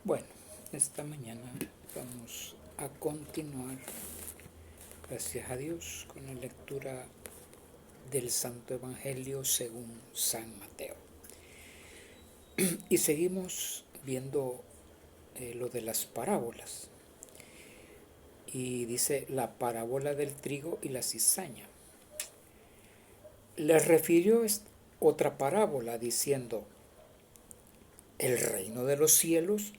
Bueno, esta mañana vamos a continuar, gracias a Dios, con la lectura del Santo Evangelio según San Mateo. Y seguimos viendo lo de las parábolas. Y dice la parábola del trigo y la cizaña. Les refirió otra parábola diciendo: el reino de los cielos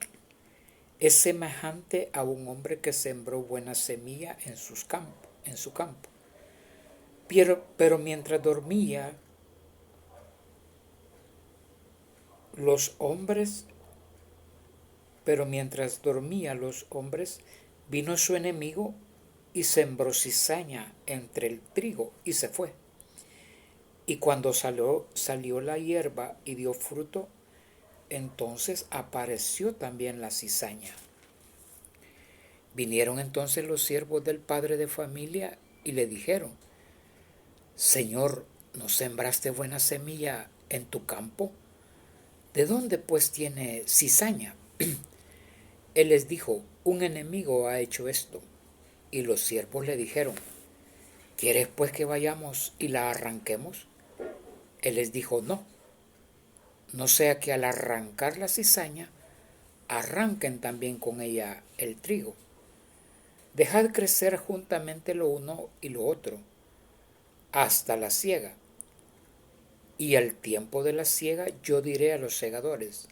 es semejante a un hombre que sembró buena semilla en su campo. Pero mientras dormía, los hombres, vino su enemigo y sembró cizaña entre el trigo y se fue. Y cuando salió la hierba y dio fruto, entonces apareció también la cizaña. Vinieron entonces los siervos del padre de familia y le dijeron: Señor, ¿no sembraste buena semilla en tu campo? ¿De dónde pues tiene cizaña? Él les dijo: un enemigo ha hecho esto. Y los siervos le dijeron: ¿quieres pues que vayamos y la arranquemos? Él les dijo: no sea que al arrancar la cizaña, arranquen también con ella el trigo. Dejad crecer juntamente lo uno y lo otro, hasta la siega. Y al tiempo de la siega yo diré a los segadores: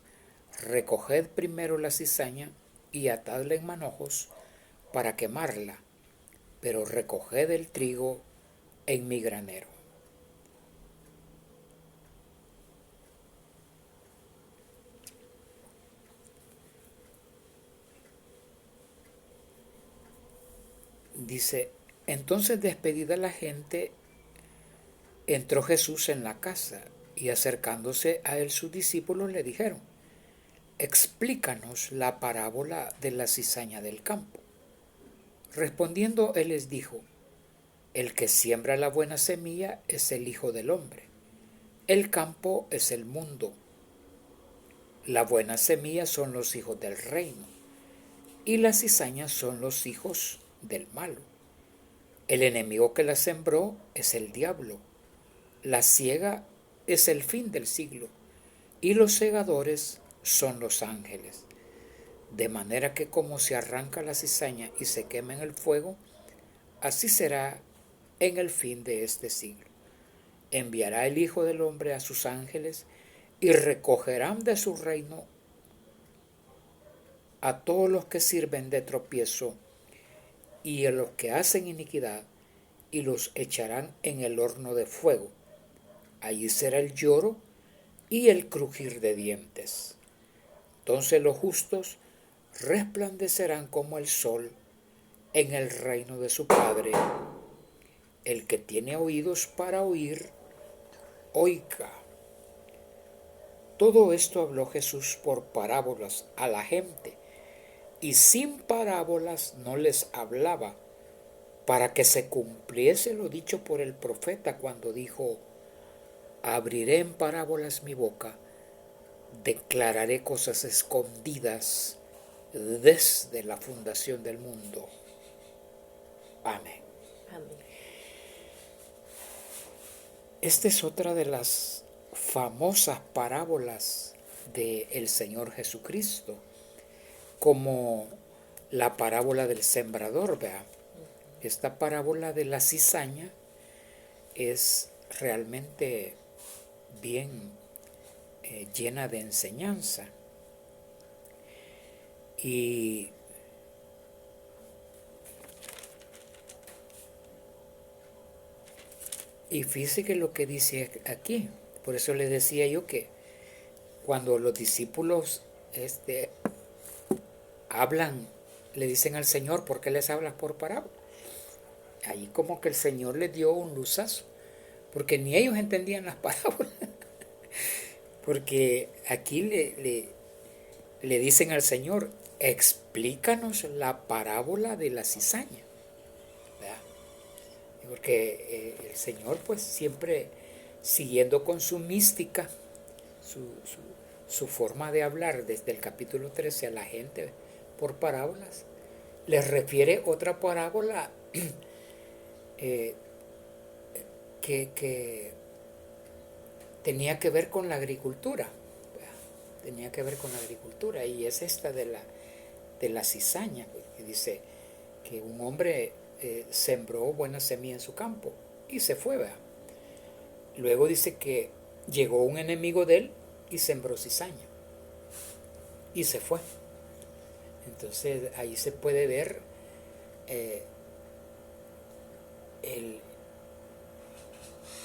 recoged primero la cizaña y atadla en manojos para quemarla, pero recoged el trigo en mi granero. Dice: entonces, despedida la gente, entró Jesús en la casa, y acercándose a él sus discípulos le dijeron: explícanos la parábola de la cizaña del campo. Respondiendo él les dijo: el que siembra la buena semilla es el Hijo del Hombre. El campo es el mundo. La buena semilla son los hijos del reino, y las cizañas son los hijos del malo. El enemigo que la sembró es el diablo. La siega es el fin del siglo, y los segadores son los ángeles. De manera que como se arranca la cizaña y se quema en el fuego, así será en el fin de este siglo. Enviará el Hijo del Hombre a sus ángeles, y recogerán de su reino a todos los que sirven de tropiezo y a los que hacen iniquidad, y los echarán en el horno de fuego. Allí será el lloro y el crujir de dientes. Entonces los justos resplandecerán como el sol en el reino de su Padre. El que tiene oídos para oír, oiga. Todo esto habló Jesús por parábolas a la gente, y sin parábolas no les hablaba, para que se cumpliese lo dicho por el profeta cuando dijo: abriré en parábolas mi boca, declararé cosas escondidas desde la fundación del mundo. Amén. Amén. Esta es otra de las famosas parábolas del Señor Jesucristo, como la parábola del sembrador, ¿verdad? Esta parábola de la cizaña es realmente bien llena de enseñanza. Y fíjese que lo que dice aquí, por eso les decía yo que cuando los discípulos hablan, le dicen al Señor: ¿por qué les hablas por parábola? Ahí como que el Señor les dio un luzazo, porque ni ellos entendían las parábolas. Porque aquí le dicen al Señor: explícanos la parábola de la cizaña, ¿verdad? Porque el Señor pues siempre siguiendo con su mística, su forma de hablar desde el capítulo 13 a la gente por parábolas, les refiere otra parábola que tenía que ver con la agricultura. Tenía que ver con la agricultura, y es esta de la cizaña, que dice que un hombre sembró buena semilla en su campo y se fue, ¿verdad? Luego dice que llegó un enemigo de él y sembró cizaña y se fue. Entonces ahí se puede ver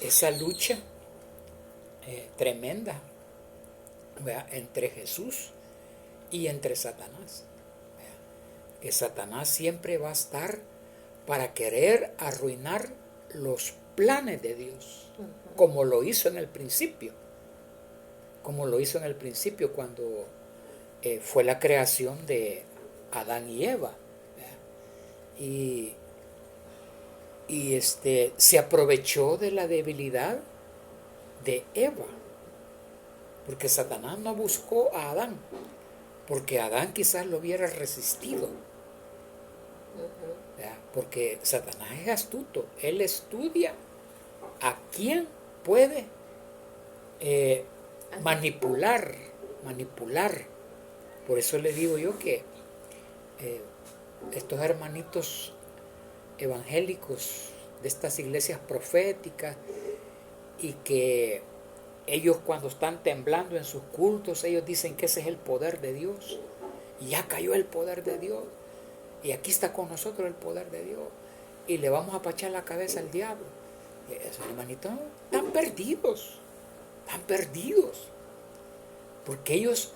esa lucha tremenda, ¿verdad?, entre Jesús y entre Satanás, ¿verdad? Que Satanás siempre va a estar para querer arruinar los planes de Dios, como lo hizo en el principio, cuando fue la creación de Adán y Eva, ¿verdad? Y se aprovechó de la debilidad de Eva, porque Satanás no buscó a Adán, porque Adán quizás lo hubiera resistido, ¿verdad? Porque Satanás es astuto, él estudia a quién puede manipular. Por eso le digo yo que estos hermanitos evangélicos de estas iglesias proféticas, y que ellos cuando están temblando en sus cultos, ellos dicen que ese es el poder de Dios, y ya cayó el poder de Dios, y aquí está con nosotros el poder de Dios, y le vamos a pachar la cabeza al diablo. Esos hermanitos están perdidos, porque ellos,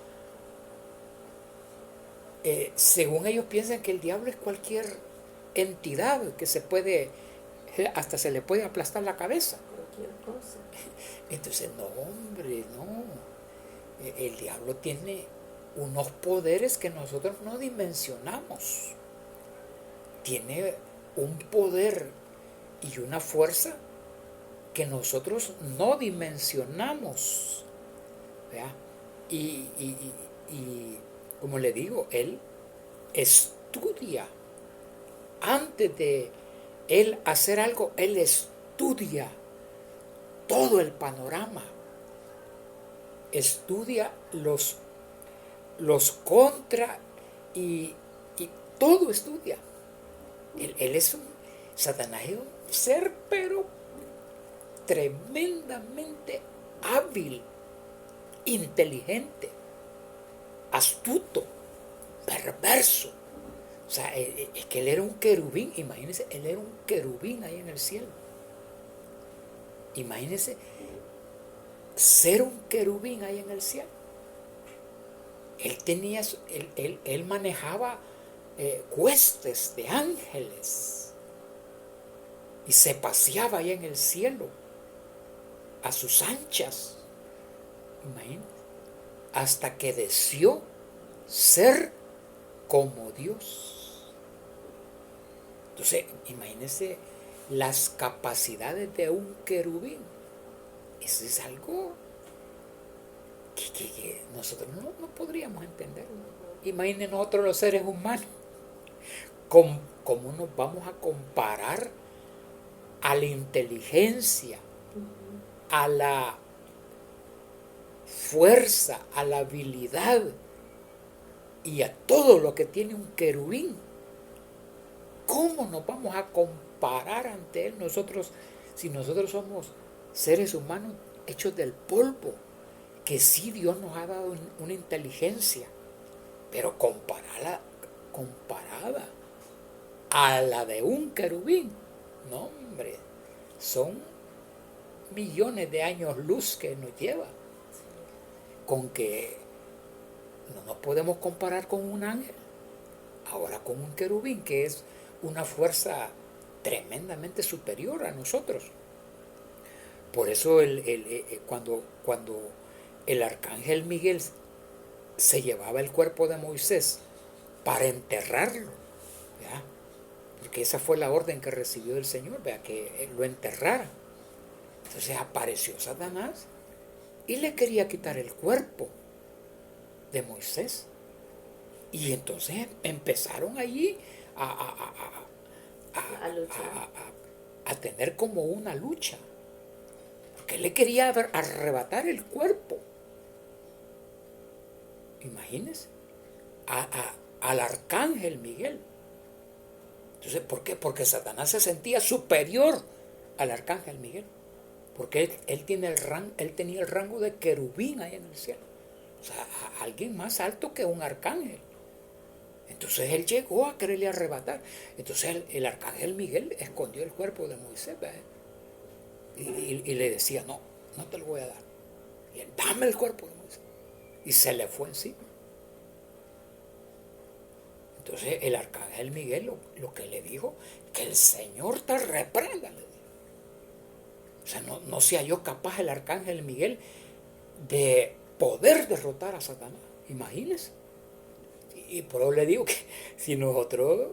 según ellos, piensan que el diablo es cualquier entidad que hasta se le puede aplastar la cabeza. Cualquier cosa. Entonces, no, hombre, no. El diablo tiene unos poderes que nosotros no dimensionamos. Tiene un poder y una fuerza que nosotros no dimensionamos, ¿verdad? Y como le digo, él estudia. Antes de él hacer algo, él estudia todo el panorama, estudia los contra y todo estudia. Él es Satanás es un ser, pero tremendamente hábil, inteligente, astuto, perverso. O sea, es que él era un querubín. Imagínense, él era un querubín ahí en el cielo. Imagínense ser un querubín ahí en el cielo. Él manejaba huestes de ángeles y se paseaba ahí en el cielo a sus anchas. Imagínense, hasta que deseó ser como Dios. Entonces, imagínense las capacidades de un querubín. Eso es algo que nosotros no podríamos entender. Imaginen nosotros los seres humanos, ¿cómo nos vamos a comparar a la inteligencia, a la fuerza, a la habilidad y a todo lo que tiene un querubín? ¿Cómo nos vamos a comparar ante él nosotros, si nosotros somos seres humanos hechos del polvo? Que sí, Dios nos ha dado una inteligencia, pero comparada a la de un querubín, no, hombre, son millones de años luz que nos lleva. Con que no nos podemos comparar con un ángel, ahora con un querubín, que es una fuerza tremendamente superior a nosotros. Por eso cuando el arcángel Miguel se llevaba el cuerpo de Moisés para enterrarlo, ¿verdad? Porque esa fue la orden que recibió del Señor, ¿verdad?, que lo enterrara. Entonces apareció Satanás y le quería quitar el cuerpo. de Moisés. Y entonces empezaron allí a tener como una lucha, porque él le quería arrebatar el cuerpo. Imagínense, al arcángel Miguel. Entonces, ¿por qué? Porque Satanás se sentía superior al arcángel Miguel, porque él tenía el rango de querubín ahí en el cielo, o sea, alguien más alto que un arcángel. Entonces él llegó a quererle arrebatar. Entonces el arcángel Miguel escondió el cuerpo de Moisés, y le decía, no, no te lo voy a dar. Y él, dame el cuerpo de Moisés. Y se le fue encima. Entonces el arcángel Miguel lo que le dijo, que el Señor te reprenda, le dijo. O sea, no se halló capaz el arcángel Miguel de poder derrotar a Satanás. Imagínense. Y por eso le digo que si nosotros,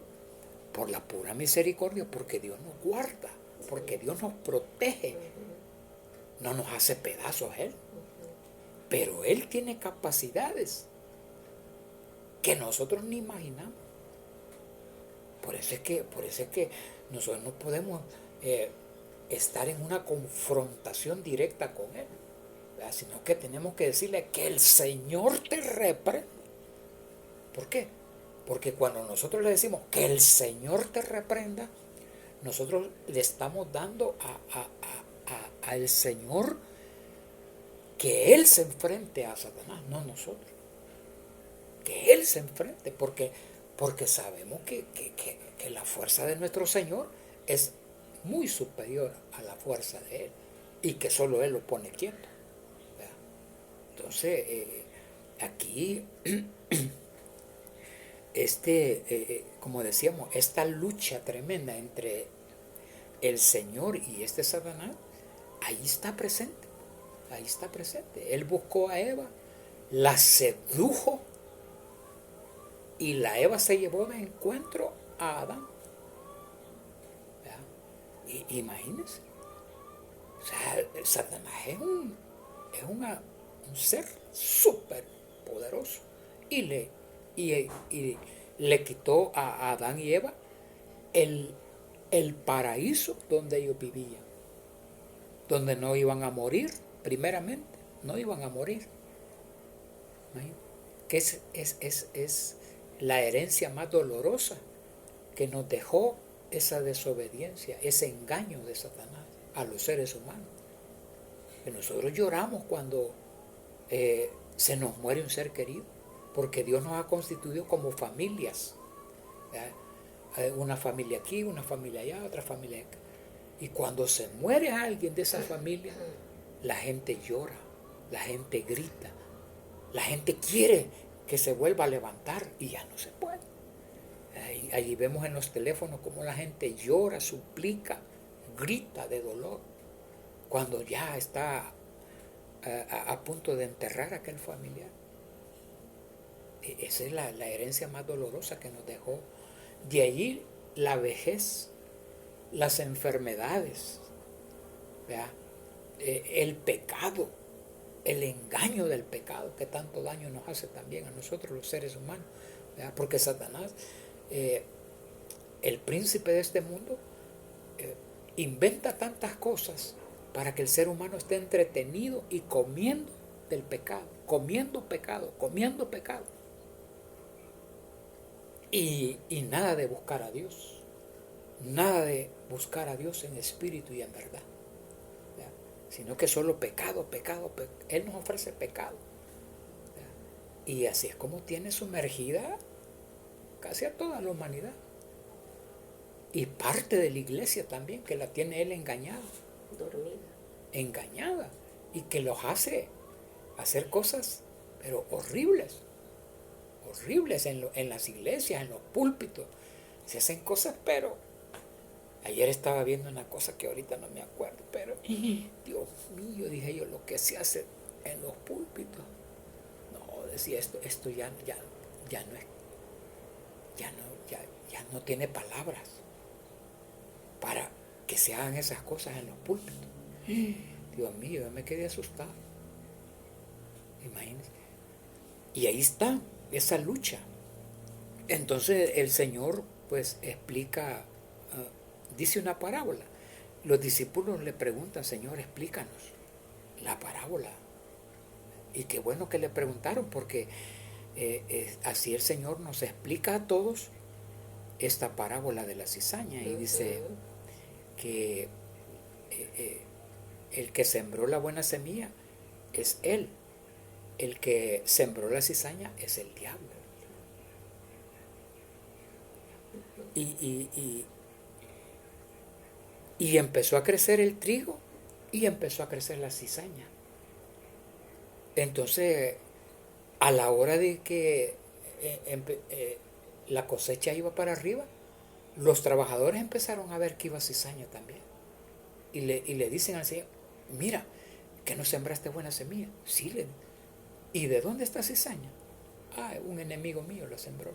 por la pura misericordia, porque Dios nos guarda, porque Dios nos protege, no nos hace pedazos Él, pero Él tiene capacidades que nosotros ni imaginamos. Por eso es que nosotros no podemos estar en una confrontación directa con Él, ¿verdad? Sino que tenemos que decirle que el Señor te reprenda. ¿Por qué? Porque cuando nosotros le decimos que el Señor te reprenda, nosotros le estamos dando al Señor que Él se enfrente a Satanás, no nosotros. Que Él se enfrente, porque sabemos que la fuerza de nuestro Señor es muy superior a la fuerza de Él, y que solo Él lo pone quieto, ¿verdad? Entonces, aquí como decíamos, esta lucha tremenda entre el Señor y este Satanás, ahí está presente, ahí está presente. Él buscó a Eva, la sedujo, y la Eva se llevó de encuentro a Adán. Imagínense. O sea, Satanás es un ser súper poderoso, y le quitó a Adán y Eva el paraíso donde ellos vivían, donde no iban a morir, primeramente, no iban a morir. Que es la herencia más dolorosa que nos dejó esa desobediencia, ese engaño de Satanás a los seres humanos. Que nosotros lloramos cuando se nos muere un ser querido, porque Dios nos ha constituido como familias, ¿verdad? Una familia aquí, una familia allá, otra familia acá. Y cuando se muere alguien de esa familia, la gente llora, la gente grita, la gente quiere que se vuelva a levantar, y ya no se puede. Allí vemos en los teléfonos cómo la gente llora, suplica, grita de dolor, cuando ya está a punto de enterrar a aquel familiar. Esa es la herencia más dolorosa que nos dejó. De allí la vejez, las enfermedades, ¿verdad? El pecado, el engaño del pecado, que tanto daño nos hace también a nosotros los seres humanos, ¿verdad? Porque Satanás, el príncipe de este mundo, inventa tantas cosas para que el ser humano esté entretenido y comiendo del pecado, comiendo pecado, comiendo pecado. Y nada de buscar a Dios, nada de buscar a Dios en espíritu y en verdad, ¿verdad? Sino que solo pecado. Él nos ofrece pecado, ¿verdad? Y así es como tiene sumergida casi a toda la humanidad, y parte de la iglesia también, que la tiene él engañada, engañada, y que los hace hacer cosas pero horribles en las iglesias, en los púlpitos. Se hacen cosas, pero ayer estaba viendo una cosa que ahorita no me acuerdo, pero Dios mío, dije yo, lo que se hace en los púlpitos. No, decía, esto ya no es, ya no tiene palabras para que se hagan esas cosas en los púlpitos. Dios mío, yo me quedé asustado. Imagínense. Y ahí está esa lucha. Entonces el Señor pues explica, dice una parábola. Los discípulos le preguntan, Señor, explícanos la parábola. Y qué bueno que le preguntaron, porque así el Señor nos explica a todos esta parábola de la cizaña. Y dice que el que sembró la buena semilla es Él. El que sembró la cizaña es el diablo. Y empezó a crecer el trigo y empezó a crecer la cizaña. Entonces, a la hora de que la cosecha iba para arriba, los trabajadores empezaron a ver que iba cizaña también. Y le dicen al Señor, mira, que no sembraste buena semilla. Sí, ¿y de dónde está cizaña? Ah, un enemigo mío la sembró.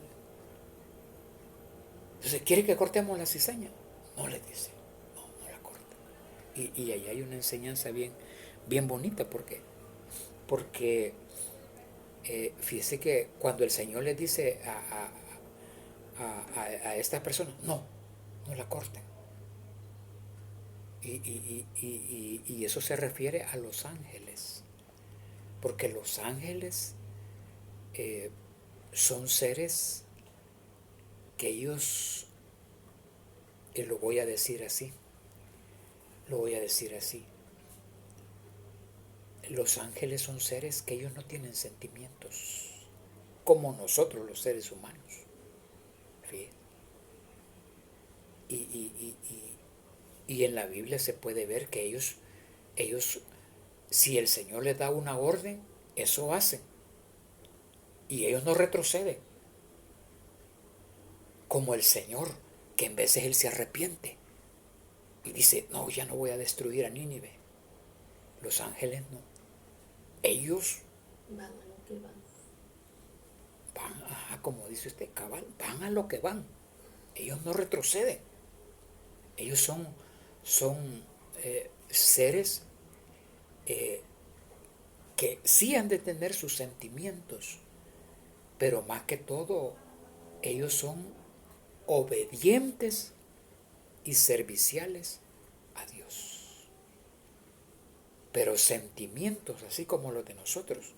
Entonces, ¿quiere que cortemos la cizaña? No, le dice, no la corta. Y ahí hay una enseñanza bien bonita, porque fíjese que cuando el Señor les dice a estas personas, no la corten. Y eso se refiere a los ángeles, porque los ángeles son seres que ellos, lo voy a decir así, los ángeles son seres que ellos no tienen sentimientos, como nosotros los seres humanos. ¿Sí? Y en la Biblia se puede ver que ellos, si el Señor les da una orden, eso hacen. Y ellos no retroceden. Como el Señor, que en veces Él se arrepiente y dice, no, ya no voy a destruir a Nínive. Los ángeles no. Ellos van a lo que van. Como dice usted, cabal, van a lo que van. Ellos no retroceden. Ellos son seres que sí han de tener sus sentimientos, pero más que todo, ellos son obedientes y serviciales a Dios. Pero sentimientos, así como los de nosotros,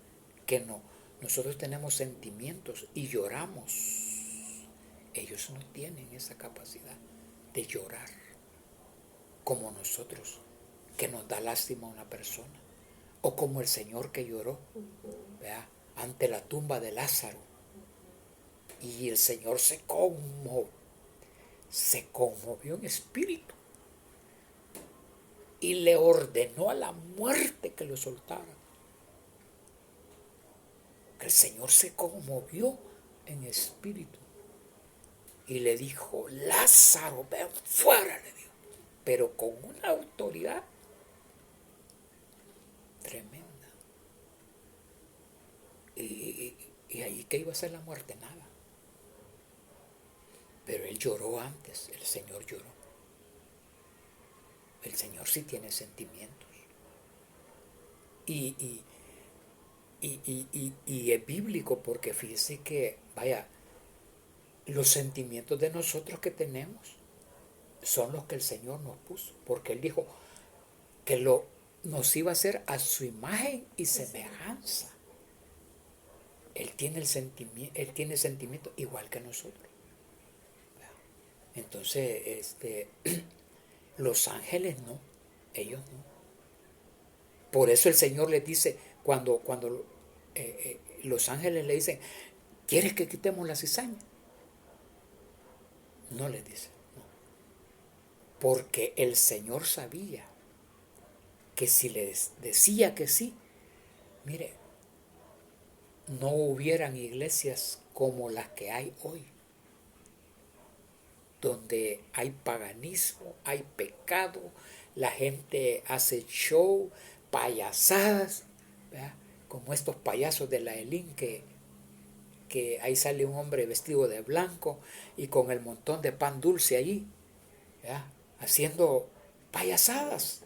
que no, nosotros tenemos sentimientos y lloramos. Ellos no tienen esa capacidad de llorar como nosotros, que nos da lástima a una persona, o como el Señor que lloró, ¿verdad?, ante la tumba de Lázaro, y el Señor se conmovió en espíritu y le ordenó a la muerte que lo soltara. Que el Señor se conmovió en espíritu y le dijo, Lázaro, ven fuera, le dijo, pero con una autoridad tremenda. Y ahí que iba a ser la muerte, nada. Pero él lloró antes, el Señor lloró. El Señor sí tiene sentimientos. Y es bíblico, porque fíjese que, vaya, los sentimientos de nosotros que tenemos son los que el Señor nos puso, porque Él dijo que nos iba a hacer a su imagen y semejanza. Él tiene sentimiento igual que nosotros. Entonces, los ángeles no, ellos no. Por eso el Señor les dice, cuando los ángeles le dicen, ¿quieres que quitemos la cizaña? No les dice, no. Porque el Señor sabía que si les decía que sí, mire, no hubieran iglesias como las que hay hoy, donde hay paganismo, hay pecado, la gente hace show, payasadas, ¿verdad?, como estos payasos de la Elín, que ahí sale un hombre vestido de blanco y con el montón de pan dulce allí, ¿verdad?, haciendo payasadas,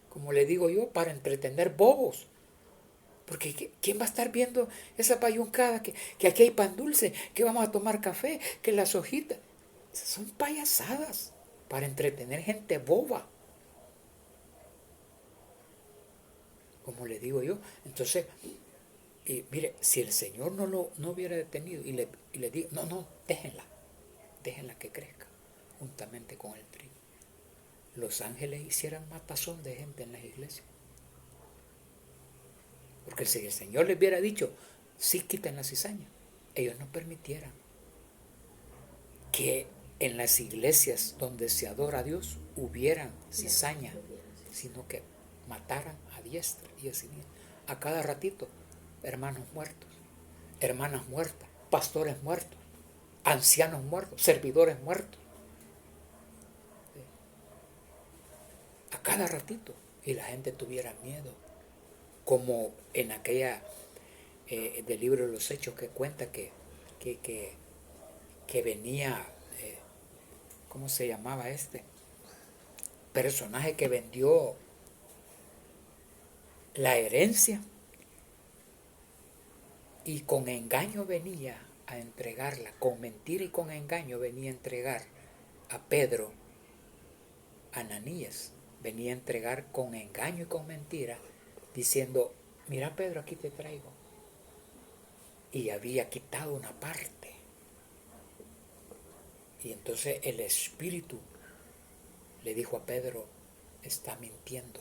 como le digo yo, para entretener bobos. Porque ¿quién va a estar viendo esa payuncada? Que aquí hay pan dulce, que vamos a tomar café, que las hojitas. Esas son payasadas para entretener gente boba. Como le digo yo. Entonces, mire, si el Señor no hubiera detenido y le digo, no, déjenla que crezca juntamente con el trigo. Los ángeles hicieran matazón de gente en las iglesias. Porque si el Señor les hubiera dicho, sí, quiten la cizaña, ellos no permitieran que en las iglesias donde se adora a Dios hubieran cizaña, sino que mataran a diestra y a siniestra. A cada ratito, hermanos muertos, hermanas muertas, pastores muertos, ancianos muertos, servidores muertos. A cada ratito. Y la gente tuviera miedo. Como en aquella del libro de los Hechos que cuenta que venía, ¿cómo se llamaba este? Personaje que vendió la herencia y con engaño venía a entregarla, con mentira y con engaño venía a entregar a Pedro, Ananías, venía a entregar con engaño y con mentira, diciendo, mira Pedro, aquí te traigo. Y había quitado una parte. Y entonces el Espíritu le dijo a Pedro, está mintiendo,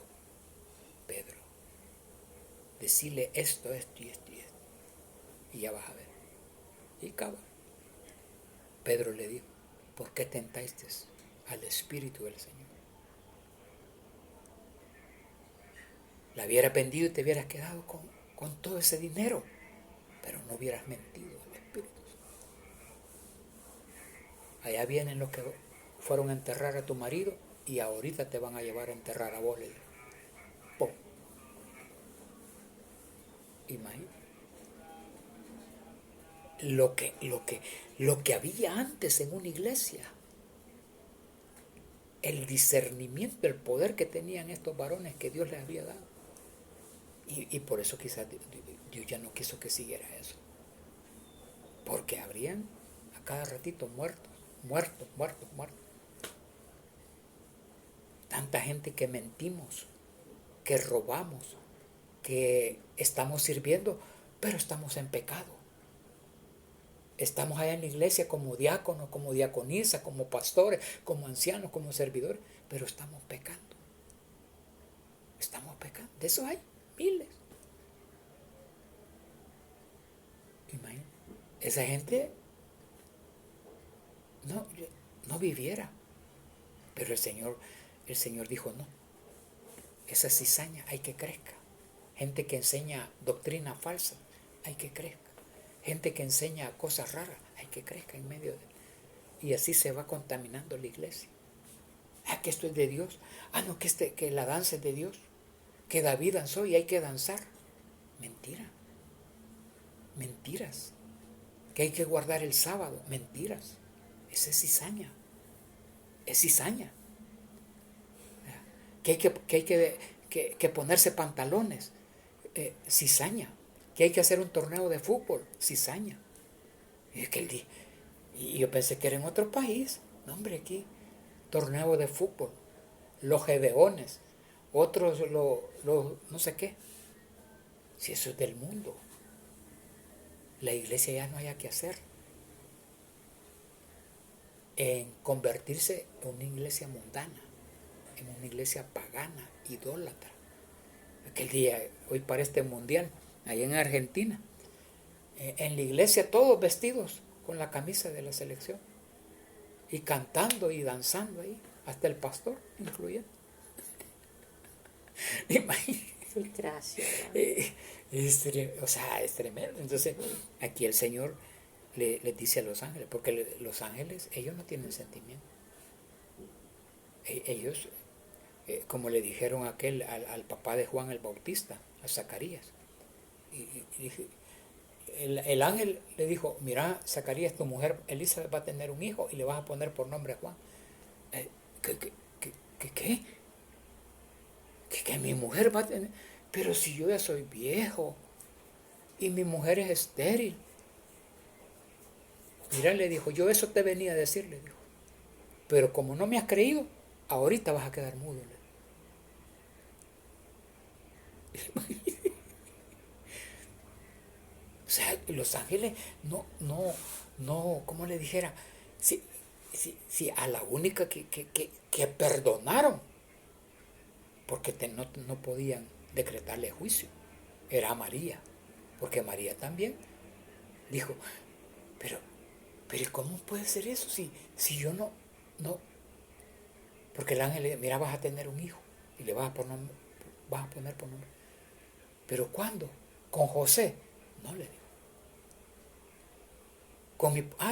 Pedro. Decirle esto y esto. Y ya vas a ver. Y cabal. Pedro le dijo, ¿por qué tentaste al Espíritu del Señor? La hubieras vendido y te hubieras quedado con todo ese dinero, pero no hubieras mentido al Espíritu. Allá vienen los que fueron a enterrar a tu marido y ahorita te van a llevar a enterrar a vos, le dijo. ¡Pum! Imagínate. Lo que había antes en una iglesia, el discernimiento, el poder que tenían estos varones que Dios les había dado. Y por eso quizás Dios ya no quiso que siguiera eso. Porque habrían a cada ratito muertos. Tanta gente que mentimos, que robamos, que estamos sirviendo, pero estamos en pecado. Estamos allá en la iglesia como diáconos, como diaconisa, como pastores, como ancianos, como servidores, pero estamos pecando. Estamos pecando. De eso hay miles. Imagínate. Esa gente no viviera. Pero el Señor dijo no. Esa cizaña hay que crezca. Gente que enseña doctrina falsa, hay que crezca. Gente que enseña cosas raras, hay que crezca en medio de. Y así se va contaminando la iglesia. Que esto es de Dios. No, que la danza es de Dios. Que David danzó y hay que danzar. Mentira. Mentiras. Que hay que guardar el sábado. Mentiras. Esa es cizaña. Es cizaña. Que hay que ponerse pantalones. Cizaña. Que hay que hacer un torneo de fútbol. Cizaña. Y yo pensé que era en otro país. No, hombre, aquí. Torneo de fútbol. Los gedeones. Otros no sé qué. Si eso es del mundo. La iglesia ya no haya que hacer. En convertirse en una iglesia mundana. En una iglesia pagana, idólatra. Aquel día, hoy para este mundial, allá en Argentina, en la iglesia todos vestidos con la camisa de la selección y cantando y danzando ahí, hasta el pastor incluyendo. Gracias. O sea, es tremendo. Entonces, aquí el Señor les dice a los ángeles, porque los ángeles, ellos no tienen sentimiento. Ellos, como le dijeron al papá de Juan el Bautista, a Zacarías, y el ángel le dijo, mira, Zacarías, tu mujer Elizabeth va a tener un hijo y le vas a poner por nombre Juan. ¿Qué? Que mi mujer va a tener, pero si yo ya soy viejo, y mi mujer es estéril. Mira, le dijo, yo eso te venía a decir, le dijo. Pero como no me has creído, ahorita vas a quedar mudo. O sea, los ángeles no, ¿cómo le dijera? Si a la única que perdonaron, porque no podían decretarle juicio, era a María, porque María también dijo, pero ¿cómo puede ser eso si yo no? Porque el ángel le dijo, mira, vas a tener un hijo y le vas a poner por nombre. ¿Pero cuándo? ¿Con José? No, le digo.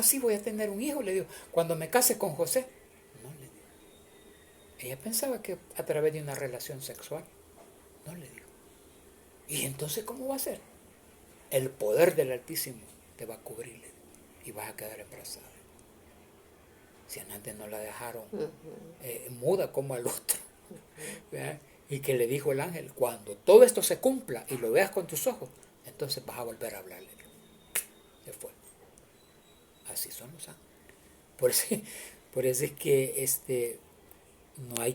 Sí, voy a tener un hijo, le digo, cuando me case con José. No, le digo. Ella pensaba que a través de una relación sexual. No, le digo. ¿Y entonces cómo va a ser? El poder del Altísimo te va a cubrir, le digo, y vas a quedar embarazada. Si antes no la dejaron muda como al otro. ¿Verdad? Y que le dijo el ángel, cuando todo esto se cumpla y lo veas con tus ojos, entonces vas a volver a hablarle. Se fue. Así son los ángeles. Por eso es que no hay